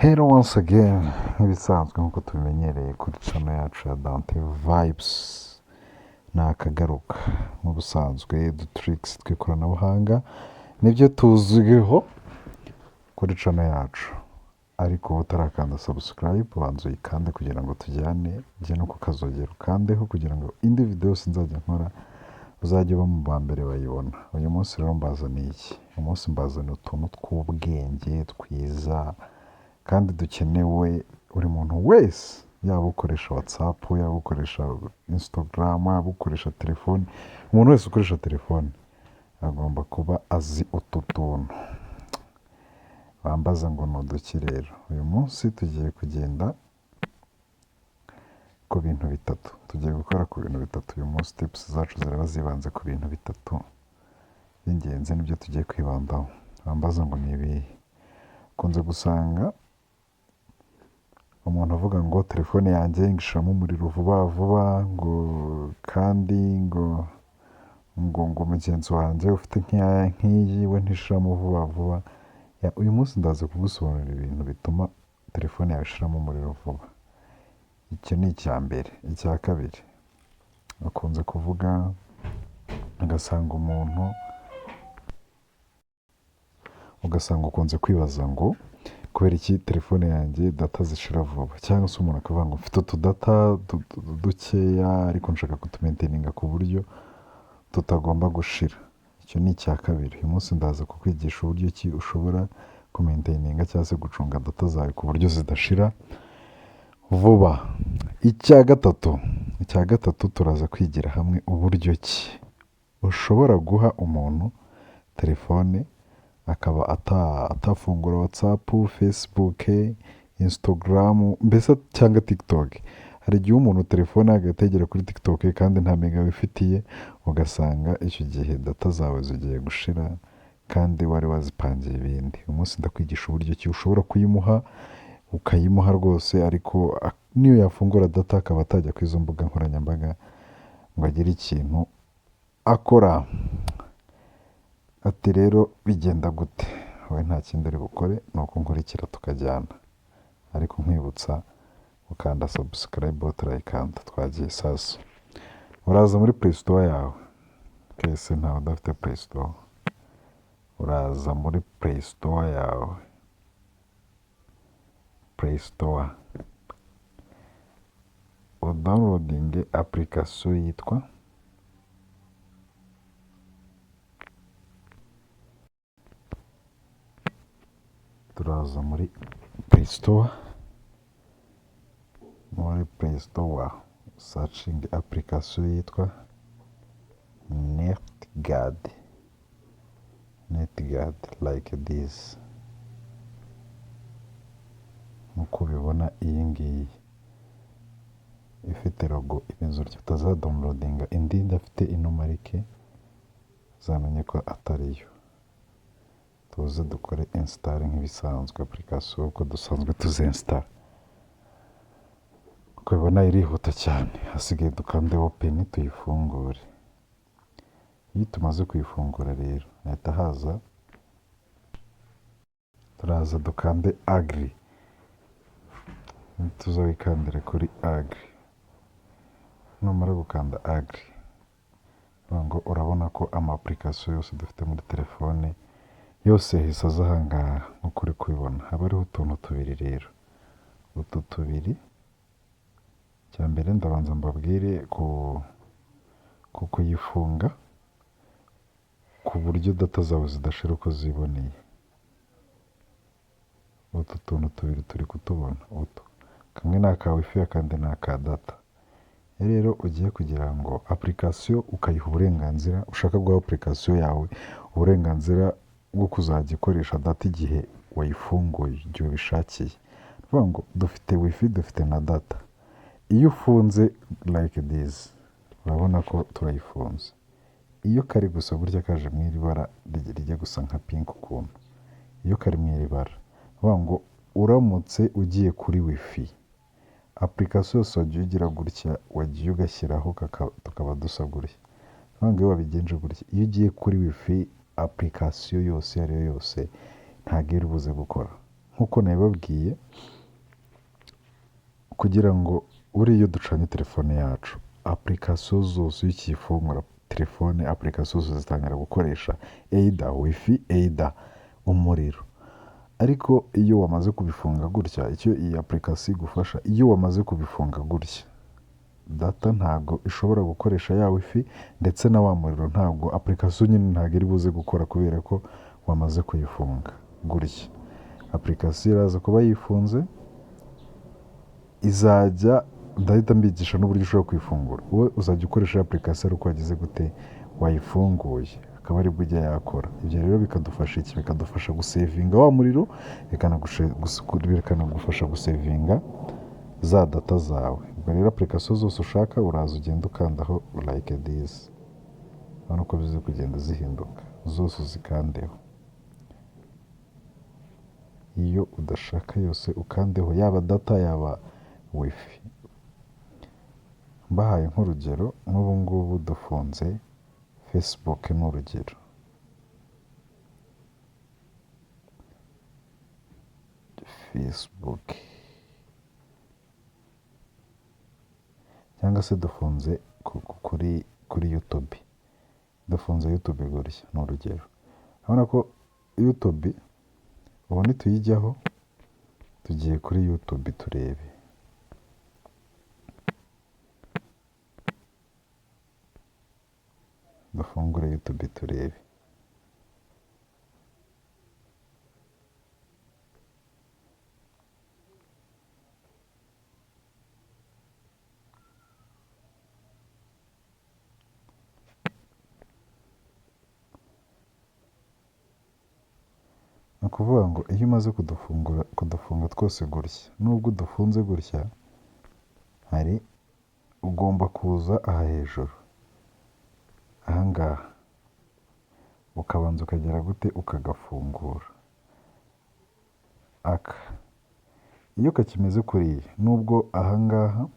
Hello once again, nk'ibisanzwe nk'uko tubimenyereye kuri channel yacu ya Dante Vibes, ni akagaruka nk'ubusanzwe udutricks tw'ikoranabuhanga nibyo tuzwiho kuri channel yacu, ariko utarakanda subscribe banza uyikande kugira ngo tujyane ujye no ku kazogero ukandeho kugira ngo indi video yose nzajya nkora uzajya uba mu ba mbere bayibona. Uyu munsi rero mbazaniye iki? Uyu munsi mbazaniye utuntu tw'ubwenge twiza kandi dukenewe buri muntu wese, yaba ukoresha WhatsApp, yaba ukoresha Instagram, yaba ukoresha telefone. Umuntu wese ukoresha telefone agomba kuba azi utu tuntu. Bambaza ngo ni uduki rero? Uyu munsi tugiye kugenda ku bintu bitatu. Tugiye gukora ku bintu bitatu uyu munsi. Tips zacu ziraba zibanze ku bintu bitatu by'ingenzi, nibyo tugiye kwibandaho. Bambaza ngo ni ibihe? Ukunze gusanga umuntu avuga ngo telefone yanjye ngishiramo umuriro vuba vuba, ngo kandi ngo mugenzi wanjye ufite nk'iyi we ntishiramo vuba vuba. Uyu munsi ndaza kugusobanurira ibintu bituma telefone yawe ishiramo umuriro vuba. Icyo ni icya mbere. Icya kabiri, bakunze kuvuga ugasanga ukunze kwibaza ngo kubera iki telefone yanjye data zishira vuba, cyangwa se umuntu akavuga ngo mfite utudata dukeya ariko nshaka kutumaintininga ku buryo tutagomba gushira. Icyo ni icya kabiri. Uyu munsi ndaza kukwigisha uburyo ki ushobora kumaintininga cyangwa se gucunga data zawe ku buryo zidashira vuba. Icya gatatu turaza kwigira hamwe uburyo ki ushobora guha umuntu telefone akaba atafungura WhatsApp, Facebook, Instagram, mbese cyangwa TikTok. Hari igihe umuntu telefone agategera kuri TikTok kandi nta mega wifitiye, ugasanga icyo gihe data zawe zigiye gushira kandi wari wazipangiye ibindi. Uyu munsi ndakwigisha uburyo ki ushobora kuyimuha, ukayimuha rwose, ariko niyo yafungura data akaba atajya ku izo mbuga nkoranyambaga ngo agire ikintu akora. Ati rero bigenda gute? Wowe nta kindi uri bukore ni uko nkurikira tukajyana, ariko nkwibutsa ukanda subscribe, turayikanda. Twagiye sasa. Uraza muri Play Store yawe, kese ntawe udafite Play Store. Uraza muri Play Store yawe, Play Store, udownloading application yitwa turaza muri Play Store, searching application yitwa NetGuard like this. Nkuko ubibona iyi ngiyi ifite logo imeze utyo. Utazadownloadinga indi idafite ino marike uzamenye ko atariyo. Tuze dukore install nk'ibisanzwe application uko dusanzwe tuzinstall. Uko ubibona irihuta cyane. Hasigaye dukande open tuyifungure. Iyo tumaze kuyifungura rero nahita haza, turaza dukande agree. Tuzabikandira kuri agree. Numara gukanda agree, ngo urabona ko ama application yose dufite muri telefone yose yahise aza aha ngaha nk'uko uri kubibona. Haba hariho utuntu tubiri rero. Utu tubiri, icya mbere ndabanza mbabwire ku kuyifunga ku buryo data zawe zidashira uko ziboneye. Utu tuntu tubiri turi kutubona, utu kamwe ni aka wifi akandi ni aka data. Rero ugiye kugira ngo application ukayiha uburenganzira, ushaka guha application yawe uburenganzira bwo kuzajya ikoresha data igihe wayifunguye, igihe ubishakiye. Vuga ngo dufite wifi, dufite na data. Iyo ufunze like this, urabona ko turayifunze. Iyo kari gusa burya kaje mu iri bara rijya gusa nka pink ukuntu, iyo kari mu iri bara, vuga ngo uramutse ugiye kuri wifi, application yose wagiye ugira gutya, wagiye ugashyiraho tukaba dusa gutya. Vuga ngo iyo wabigenje gutya, iyo ugiye kuri wifi application yose iyo ari yo yose ntabwo iri buze gukora. nk'uko nabibabwiye, kugira ngo buriya iyo ducanye telefone yacu, apurikasiyo zose iyo ukiyifungura telefone, apurikasiyo zose zitangira gukoresha eyida wifi, eyida umuriro. Ariko iyo wamaze kubifunga gutya, icyo iyi apurikasiyo igufasha, iyo wamaze kubifunga gutya, data ntabwo ishobora gukoresha ya wifi ndetse na wa muriro ntabwo, apurikasiyo nyine ntabwo iri buze gukora kubera ko wamaze kuyifunga gutya. Apurikasiyo iraza kuba yifunze, izajya, ndahita mbigisha n'uburyo ushobora kuyifungura. Wowe uzajya ukoresha apurikasiyo ari uko wagize gute, wayifunguye, akaba aribwo ujya yakora. Ibyo rero bikadufasha iki? Bikadufasha gusevinga wa muriro, bikanagufasha gusevinga za data zawe. Ubwo rero apurikasiyo zose ushaka uraza ugenda ukandaho like this, urabona uko bizi kugenda zihinduka, zose uzikandeho. Iyo udashaka yose ukandeho, yaba data yaba wifi. Mbahaye nk'urugero, nk'ubu ngubu dufunze Facebook ni urugero. Facebook cyangwa se dufunze kuri YouTube. Dufunze YouTube gutya ni urugero. Urabona ko YouTube ubu nituyijyaho, tugiye kuri YouTube turebe. Dufungure YouTube turebe. Ni ukuvuga ngo iyo umaze kudufunga twose gutya, nubwo udufunze gutya, hari ugomba kuza aha hejuru, aha ngaha, ukabanza ukagera gute, ukagafungura. Iyo kakimeze kuriya, nubwo aha ngaha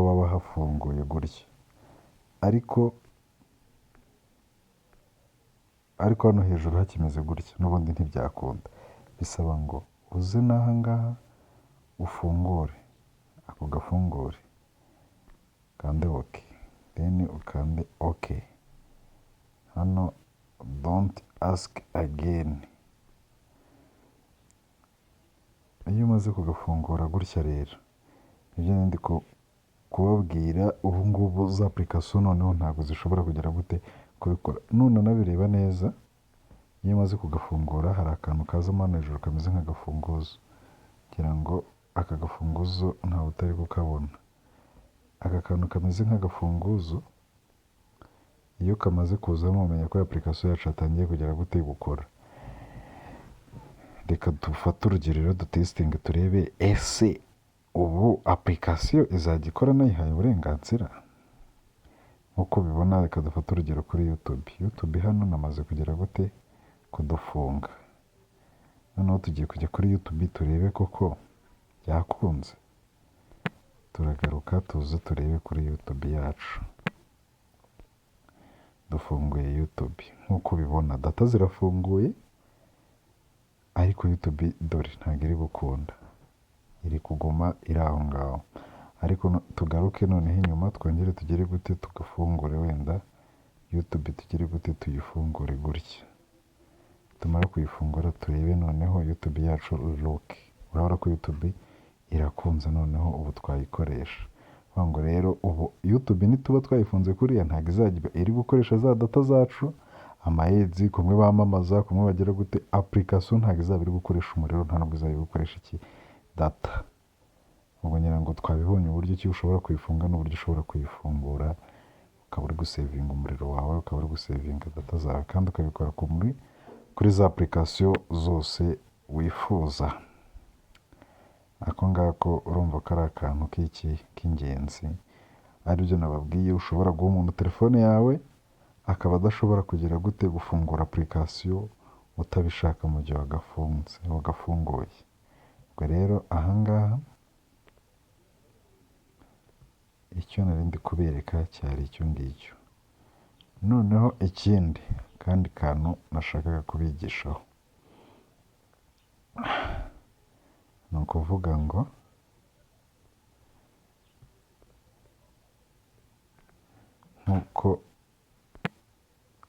waba hafunguye gutya, ariko hano hejuru hakimeze gutya, n'ubundi ntibyakunda. Bisaba ngo uze n'aha ngaha ufungure, ako gafungure, ukande OK, then ukande OK. Hano don't ask again. Iyo umaze kugafungura gutya rero, nibyo ndi kubabwira, ubu ngubu za apurikasiyo noneho ntabwo zishobora kugera gute kubikora. None nabireba neza, iyo umaze kugafungura hari akantu kazamo hano hejuru kameze nk'agafunguzo, kugira ngo aka gafunguzo ntawe utari kukabona. Aka kantu kameze nk'agafunguzo, iyo kamaze kuzamo umenya ko apurikasiyo yacu yatangiye kugera gute gukora. Reka dufate urugero rero, dutesitinge turebe, ese ubu apurikasiyo izajya ikora nayihaye uburenganzira? Nk'uko bibona, reka dufate urugero kuri YouTube. YouTube hano namaze kugera gute kudufunga. Noneho tugiye kujya kuri YouTube turebe koko byakunze. Turagaruka tuze turebe kuri YouTube yacu. Dufunguye YouTube, nk'uko ubibona data zirafunguye, ariko YouTube dore ntabwo iri gukunda, iri kuguma iri aho ngaho. Ariko tugaruke noneho inyuma, twongere tugere gute tugafungure, wenda YouTube tugere gute tuyifungure gutya. Tumara kuyifungura turebe noneho YouTube yacu look. Urabona ko YouTube irakunze, noneho ubu twayikoresha. Ngo rero ubu YouTube nituba twayifunze kuriya, ntabwo izajya iri gukoresha za data zacu, amayedi, kumwe bamamaza, kumwe bagira gute, apurikasiyo ntabwo izaba iri gukoresha umuriro, nta nubwo izaba iri gukoresha iki, data. Ubwo ngira ngo twabibonye uburyo ki ushobora kuyifunga n'uburyo ushobora kuyifungura, ukaba uri gusevinga umuriro wawe, ukaba uri gusevinga data zawe, kandi ukabikora kuri za apurikasiyo zose wifuza. Ako ngako urumva ko ari akantu k'ingenzi, aribyo nababwiye, ushobora guha umuntu telefone yawe akaba adashobora kugira gute gufungura apurikasiyo utabishaka mu gihe wagafunguye. Ubwo rero aha ngaha icyo nari ndi kubereka cyari icyo ngicyo. noneho ikindi kandi kantu nashakaga kubigishaho ni ukuvuga ngo nk'uko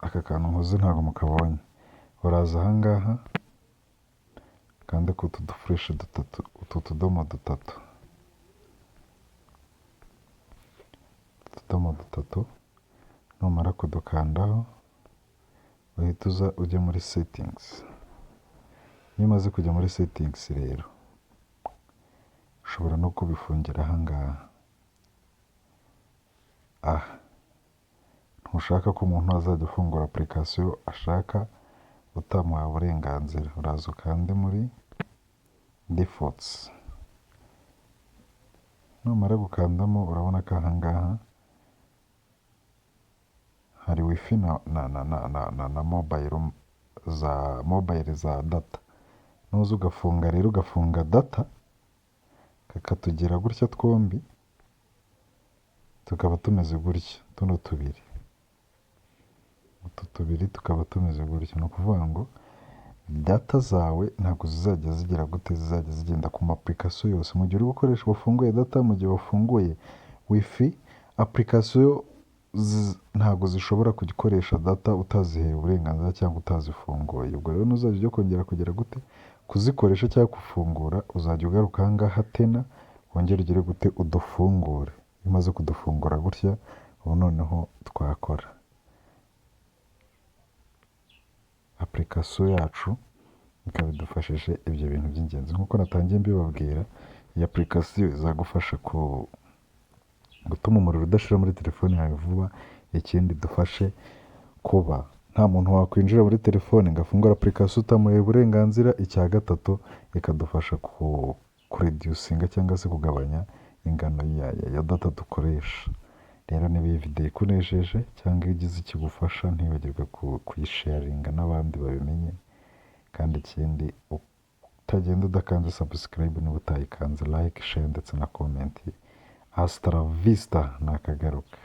aka kantu nkoze ntabwo mukabonye, uraza ahangaha kandi ku utu dufureshi dutatu, utu tudomo dutatu, utudomo dutatu, numara kudukandaho uhita uza ujya muri setingizi. Iyo umaze kujya muri setingizi rero ushobora no kubifungira ahangaha. Ntushaka ko umuntu azajya afungura apurikasiyo ashaka utamuha uburenganzira, uraza ukande muri defaults. Numara gukandamo urabona ko ahangaha hari wifi na mobile za data. Nuza ugafunga rero, ugafunga data, kakatugira gutya twombi, tukaba tumeze gutya, tuno tubiri, utu tubiri tukaba tumeze gutya. Ni ukuvuga ngo data zawe ntabwo zizajya zigira gute, zizajya zigenda ku mapurikasiyo yose. Mu gihe uri gukoresha wafunguye data, mu gihe wafunguye wifi, apurikasiyo ntabwo zishobora gukoresha data utaziheye uburenganzira cyangwa utazifunguye. Ubwo rero ntuzajya ujya kongera kugira gute kuzikoresha cyangwa gufungura, uzajya ugaruka ahangaha tena wongere ugire gute udufungure. Iyo umaze kudufungura gutya, ubu noneho twakora apurikasiyo yacu, ikaba idufashije ibyo bintu by'ingenzi. Nk'uko natangiye mbibabwira, iyi apurikasiyo izagufasha gutuma umuriro udashira muri telefone yawe vuba. Ikindi idufashe kuba nta muntu wakwinjira muri telefone ngo afungure apurikasiyo utamuhaye uburenganzira. Icya gatatu, ikadufasha kuredusinga cyangwa se kugabanya ingano ya data dukoresha. Rero niba iyi videwo ikunejeje cyangwa iyo igize ikigufasha, ntibagirwe kuyisharinga n'abandi babimenye. Kandi ikindi, utagenda udakanze subscribe niba utayikanze, like, share ndetse na comment. Hasta la vista, nakagaruka.